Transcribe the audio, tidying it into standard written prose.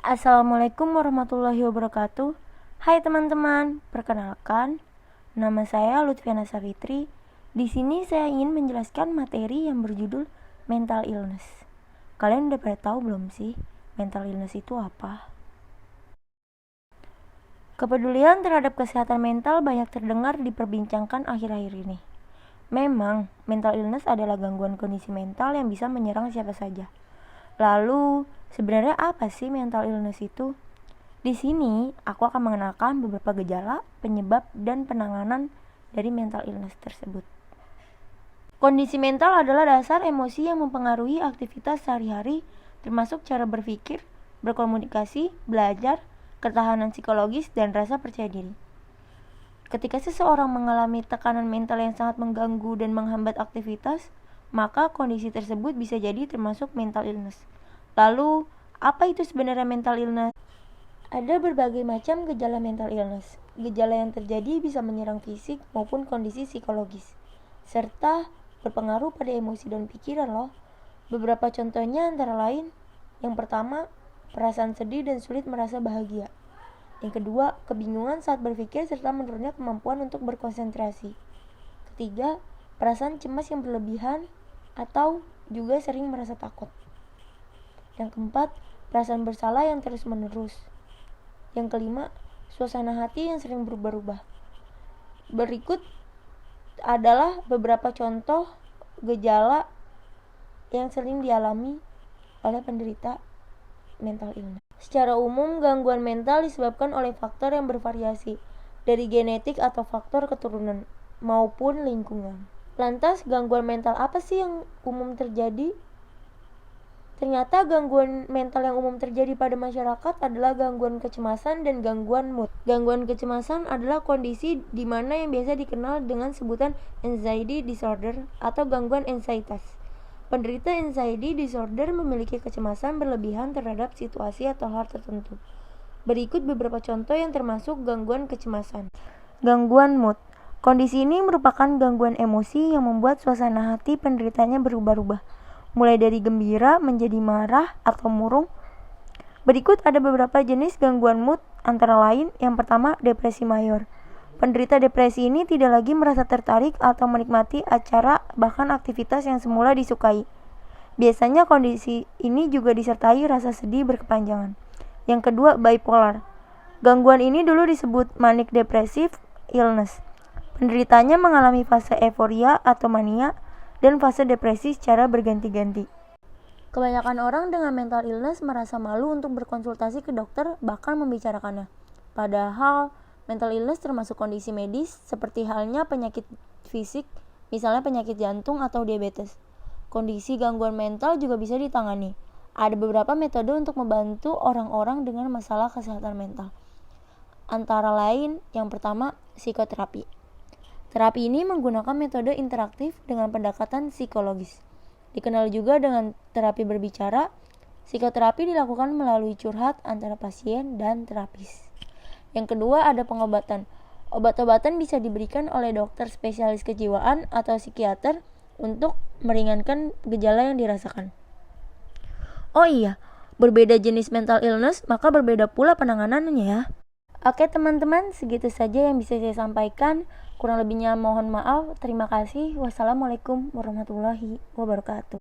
Assalamualaikum warahmatullahi wabarakatuh. Hai teman-teman, perkenalkan, nama saya Lutfiana Savitri. Di sini saya ingin menjelaskan materi yang berjudul mental illness. Kalian udah pada tahu belum sih mental illness itu apa? Kepedulian terhadap kesehatan mental banyak terdengar diperbincangkan akhir-akhir ini. Memang, mental illness adalah gangguan kondisi mental yang bisa menyerang siapa saja. Lalu, sebenarnya apa sih mental illness itu? Di sini, aku akan mengenalkan beberapa gejala, penyebab, dan penanganan dari mental illness tersebut. Kondisi mental adalah dasar emosi yang mempengaruhi aktivitas sehari-hari, termasuk cara berpikir, berkomunikasi, belajar, ketahanan psikologis, dan rasa percaya diri. Ketika seseorang mengalami tekanan mental yang sangat mengganggu dan menghambat aktivitas, maka kondisi tersebut bisa jadi termasuk mental illness. Lalu, apa itu sebenarnya mental illness? Ada berbagai macam gejala mental illness. Gejala yang terjadi bisa menyerang fisik maupun kondisi psikologis, serta berpengaruh pada emosi dan pikiran loh. Beberapa contohnya antara lain, yang pertama, perasaan sedih dan sulit merasa bahagia. Yang kedua, kebingungan saat berpikir serta menurunnya kemampuan untuk berkonsentrasi. Ketiga, perasaan cemas yang berlebihan atau juga sering merasa takut. Yang keempat, perasaan bersalah yang terus-menerus. Yang kelima, suasana hati yang sering berubah-ubah. Berikut adalah beberapa contoh gejala yang sering dialami oleh penderita mental illness. Secara umum, gangguan mental disebabkan oleh faktor yang bervariasi, dari genetik atau faktor keturunan maupun lingkungan. Lantas, gangguan mental apa sih yang umum terjadi? Ternyata gangguan mental yang umum terjadi pada masyarakat adalah gangguan kecemasan dan gangguan mood. Gangguan kecemasan adalah kondisi di mana yang biasa dikenal dengan sebutan anxiety disorder atau gangguan ansietas. Penderita anxiety disorder memiliki kecemasan berlebihan terhadap situasi atau hal tertentu. Berikut beberapa contoh yang termasuk gangguan kecemasan. Gangguan mood. Kondisi ini merupakan gangguan emosi yang membuat suasana hati penderitanya berubah-ubah, mulai dari gembira menjadi marah atau murung. Berikut ada beberapa jenis gangguan mood, antara lain yang pertama, depresi mayor. Penderita depresi ini tidak lagi merasa tertarik atau menikmati acara bahkan aktivitas yang semula disukai. Biasanya kondisi ini juga disertai rasa sedih berkepanjangan. Yang kedua, bipolar. Gangguan ini dulu disebut manic depressive illness. Penderitanya mengalami fase euforia atau mania dan fase depresi secara berganti-ganti. Kebanyakan orang dengan mental illness merasa malu untuk berkonsultasi ke dokter, bahkan membicarakannya. Padahal, mental illness termasuk kondisi medis seperti halnya penyakit fisik, misalnya penyakit jantung atau diabetes. Kondisi gangguan mental juga bisa ditangani. Ada beberapa metode untuk membantu orang-orang dengan masalah kesehatan mental. Antara lain, yang pertama, psikoterapi. Terapi ini menggunakan metode interaktif dengan pendekatan psikologis. Dikenal juga dengan terapi berbicara. Psikoterapi dilakukan melalui curhat antara pasien dan terapis. Yang kedua, ada pengobatan. Obat-obatan bisa diberikan oleh dokter spesialis kejiwaan atau psikiater untuk meringankan gejala yang dirasakan. Oh iya, berbeda jenis mental illness, maka berbeda pula penanganannya ya. Oke teman-teman, segitu saja yang bisa saya sampaikan. Kurang lebihnya mohon maaf. Terima kasih. Wassalamualaikum warahmatullahi wabarakatuh.